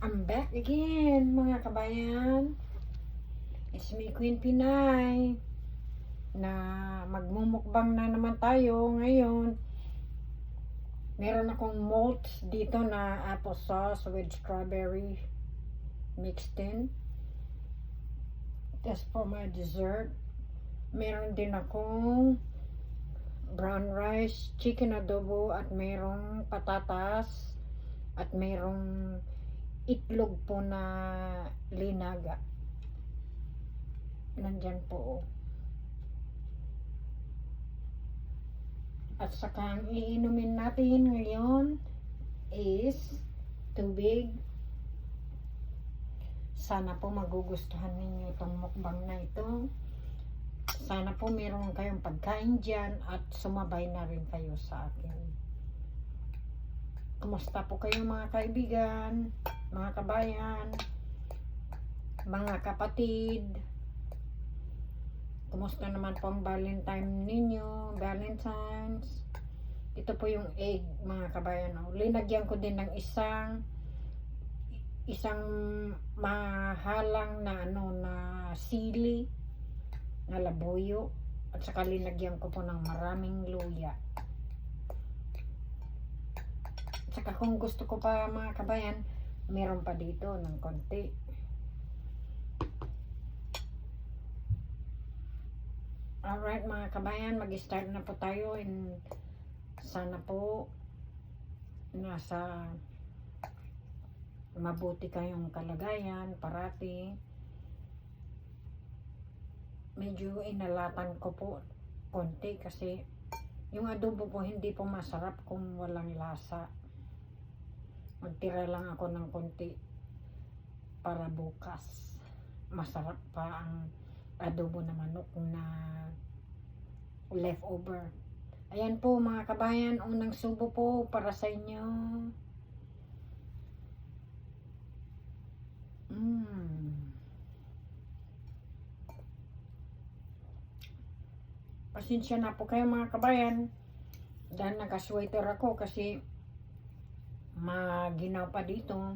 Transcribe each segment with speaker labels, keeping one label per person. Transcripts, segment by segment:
Speaker 1: I'm back again, mga kabayan. It's me, Queen Pinay, na magmumukbang na naman tayo ngayon. Meron akong malts dito na applesauce with strawberry mixed in. That's for my dessert. Meron din akong brown rice, chicken adobo, at merong patatas, at merong itlog po na linaga. Nandyan po. At saka ang iinumin natin ngayon is tubig. Sana po magugustuhan ninyo itong mukbang na ito. Sana po meron kayong pagkain dyan at sumabay na rin kayo sa akin. Kumusta po kayo mga kaibigan, mga kabayan, mga kapatid? Kumusta naman po ang Valentine ninyo, Valentine's? Ito po yung egg, mga kabayan. Linagyan ko din ng isang mahalang na na sili, na labuyo, at saka linagyan ko po ng maraming luya. At saka kung gusto ko pa mga kabayan, meron pa dito ng konti. Alright mga kabayan, mag-start na po tayo, and sana po nasa mabuti kayong kalagayan parati. Medyo inalatan ko po konti kasi yung adobo po hindi po masarap kung walang lasa. Magtira lang ako ng konti para bukas masarap pa ang adobo na manok na leftover. Ayan po mga kabayan, unang subo po para sa inyo. Pasensya na po kayo mga kabayan dahil naka-sweater ako kasi maginaw pa dito.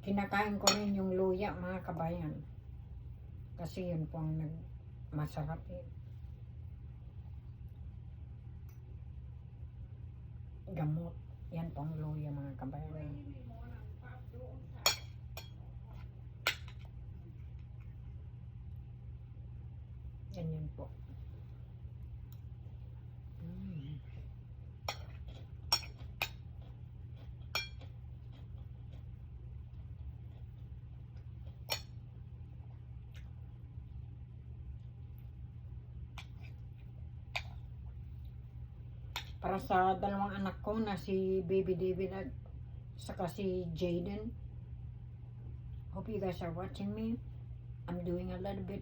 Speaker 1: Kinakain ko rin yung luya mga kabayan kasi yun po ang masarap gamot. Yan po ang luya mga kabayan. Ganyan po. Para sa dalawang anak ko na si Baby David at saka si Jaden. Hope you guys are watching me. I'm doing a little bit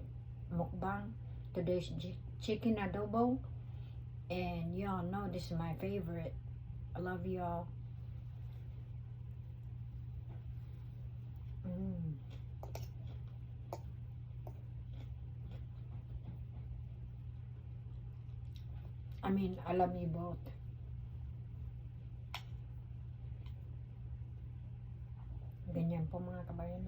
Speaker 1: mukbang. Today's chicken adobo. And y'all know this is my favorite. I love y'all. I mean, I love you both. Ganyan po mga kabayan.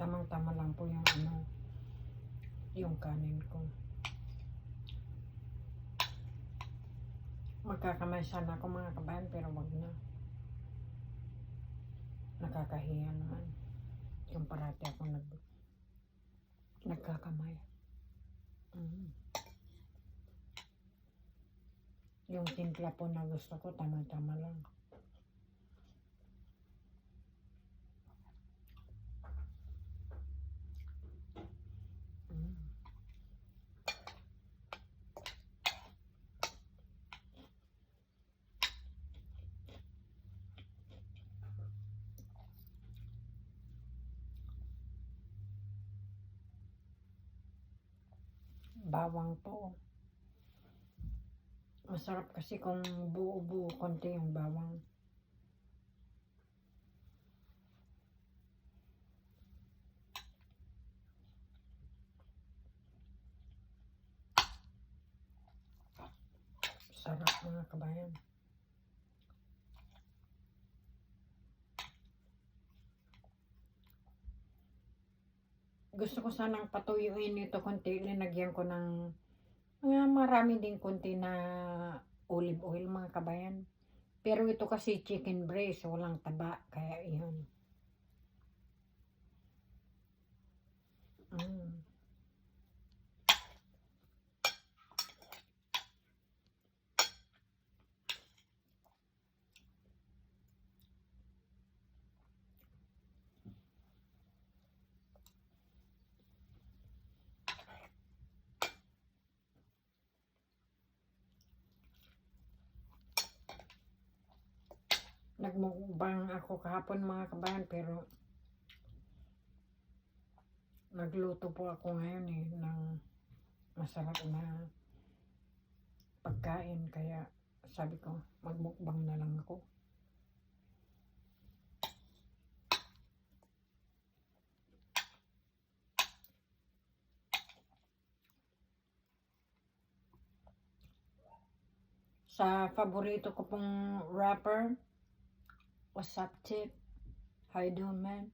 Speaker 1: Tamang-tama lang po yung yung kanin ko. Magkakamay sana ako mga kabayan pero wag na. Nakakahiya naman. Yung parati ako nagkakamay. Yung timpla po na gusto ko, tama-tama lang. bawang po. Masarap kasi kung buo-buo konti yung bawang. Sarap mga kabayan. Gusto ko sanang patuyuin ito konti. Linagyan ko ng marami din konti na olive oil mga kabayan. Pero ito kasi chicken breast, walang taba. Kaya yun. Nagmukbang ako kahapon mga kabayan, pero nagluto po ako ngayon ng masarap na pagkain. Kaya sabi ko, magmukbang na lang ako. Sa paborito ko pong rapper, what's up, Tip? How you doing, man?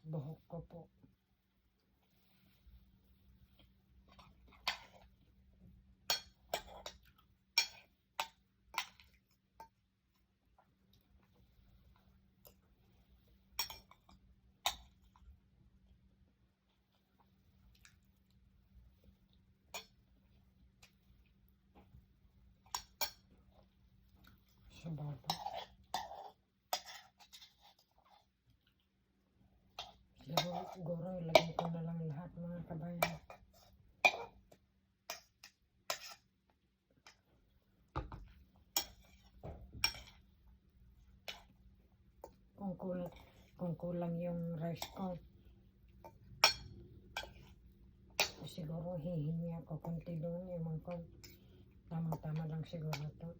Speaker 1: Buhok ko po. Sa baba. Siguro ilagay ko na lang lahat mga kabayan. Kung kulang yung rice ko, siguro hihingi ako konti doon. Ewan ko, tamang-tama lang siguro to.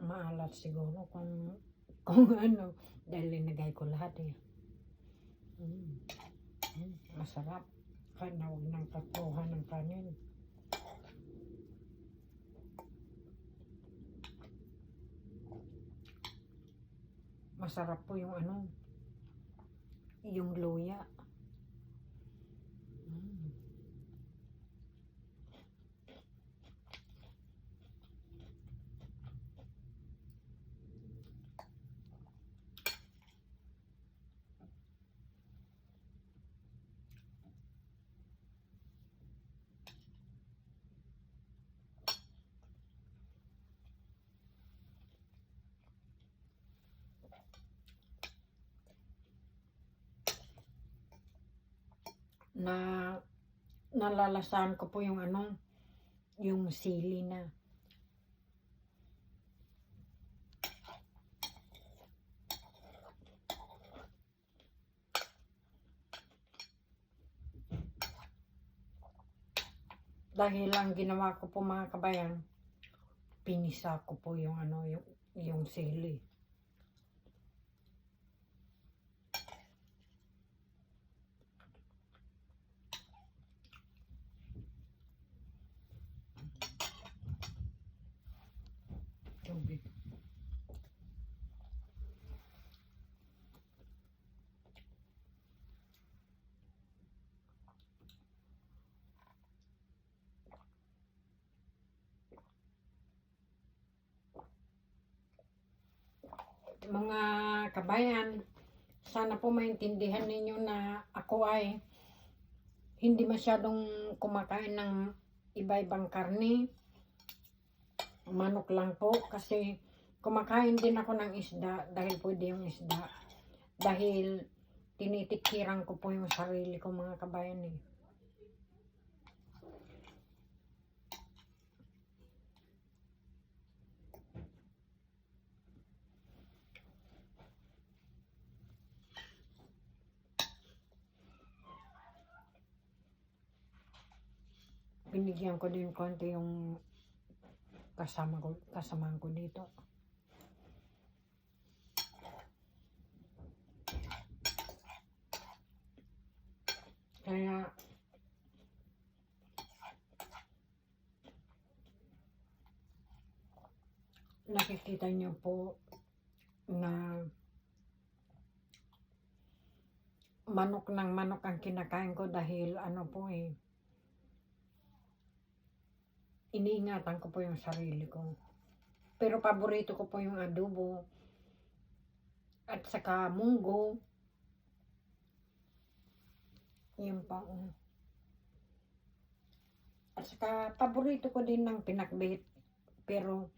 Speaker 1: Maalat siguro kung ano, dahil linagay ko lahat masarap. Kahit na huwag nang kakuha ng kanin. Masarap po yung yung luya. Na nalalasahan ko po yung yung sili na. Dahil ang ginawa ko po mga kabayan, pinisa ko po yung yung sili. Tubig. Mga kabayan, sana po maintindihan ninyo na ako ay hindi masyadong kumakain ng iba-ibang karne. Manok lang po kasi kumakain din ako ng isda dahil pwede yung isda. Dahil tinitikiran ko po yung sarili ko mga kabayan eh. Binigyan ko din konti yung kasamahan ko dito. Kaya nakikita niyo po na manok ng manok ang kinakain ko dahil ano po eh, iniingatan ko po yung sarili ko. Pero paborito ko po yung adobo at saka munggo. Yan pa. At saka paborito ko din ng pinakbit. Pero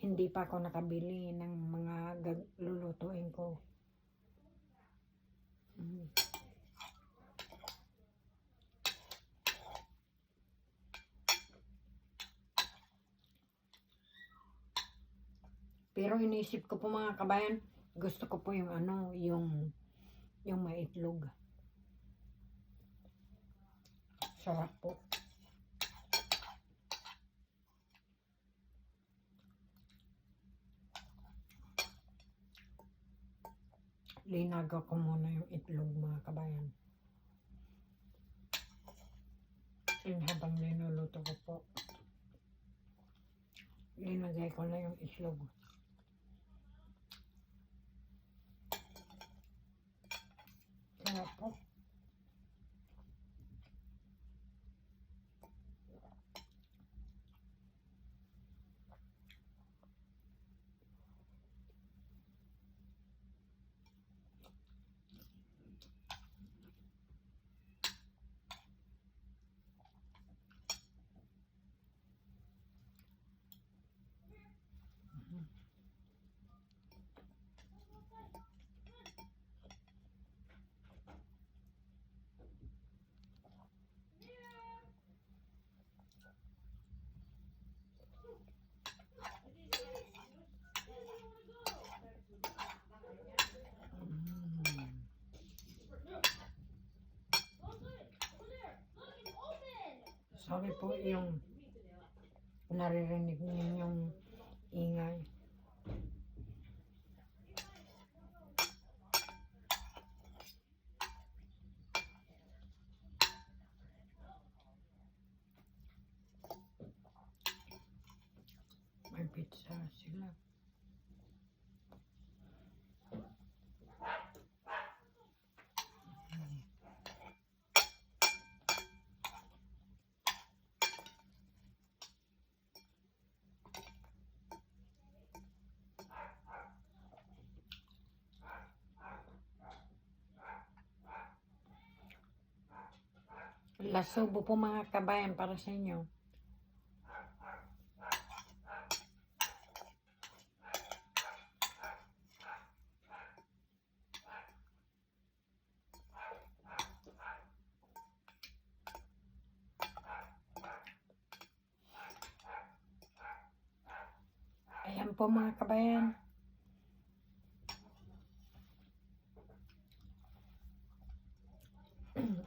Speaker 1: hindi pa ako nakabili ng mga lulutuin ko. Pero inisip ko po mga kabayan, gusto ko po yung ano, yung maitlog. Sarap po. Linaga ko muna yung itlog mga kabayan. And habang linuluto ko po, linagay ko na yung itlog. Sarap po. Sorry po yung naririnig niyo yung ingay. May pizza sila. Lasubo po mga kabayan para sa inyo. Ayan po mga kabayan.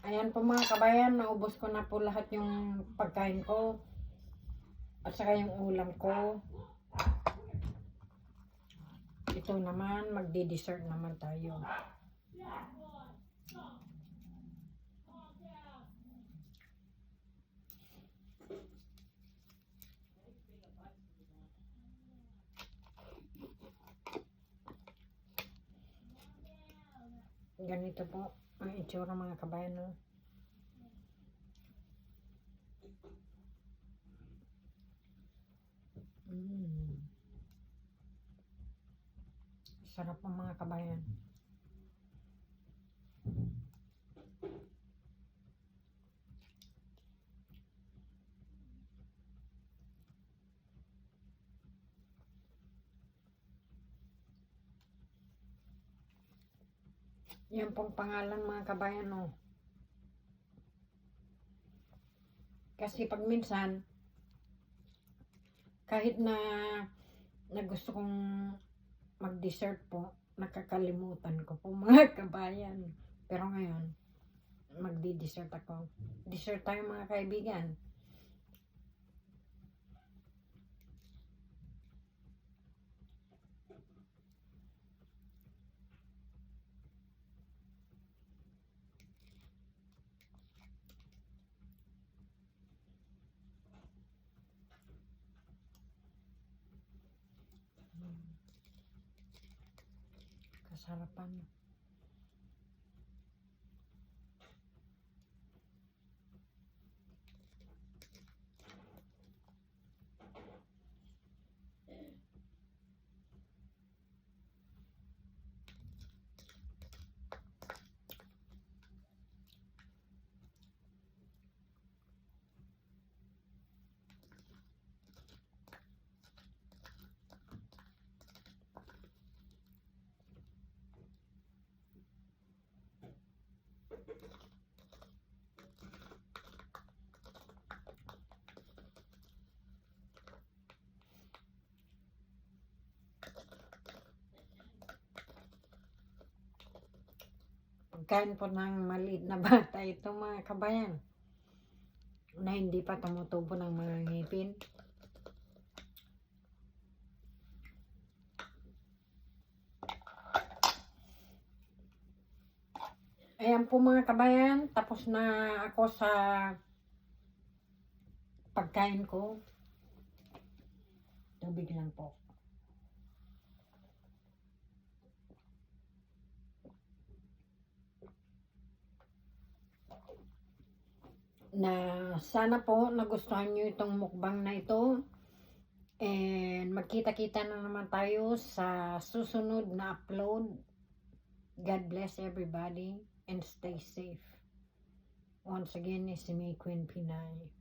Speaker 1: Ayan po mga kabayan, naubos ko na po lahat yung pagkain ko. At saka yung ulam ko. Ito naman, magdi-dessert naman tayo. Ganito po ang itsura mga kabayan. No? Sarap po mga kabayan. Yan pong pangalan mga kabayan, oh. Kasi pag minsan, kahit na gusto kong mag-dessert po, nakakalimutan ko po mga kabayan. Pero ngayon, magdi-dessert ako. Dessert tayo mga kaibigan. Kasarapan. Pagkain po ng maliit na bata ito mga kabayan. Na hindi pa tumutubo ng mga ngipin. Ayan po mga kabayan, tapos na ako sa pagkain ko. Tubig lang po. Na sana po nagustuhan nyo itong mukbang na ito. And magkita-kita na naman tayo sa susunod na upload. God bless everybody and stay safe. Once again, is si May Queen Pinay.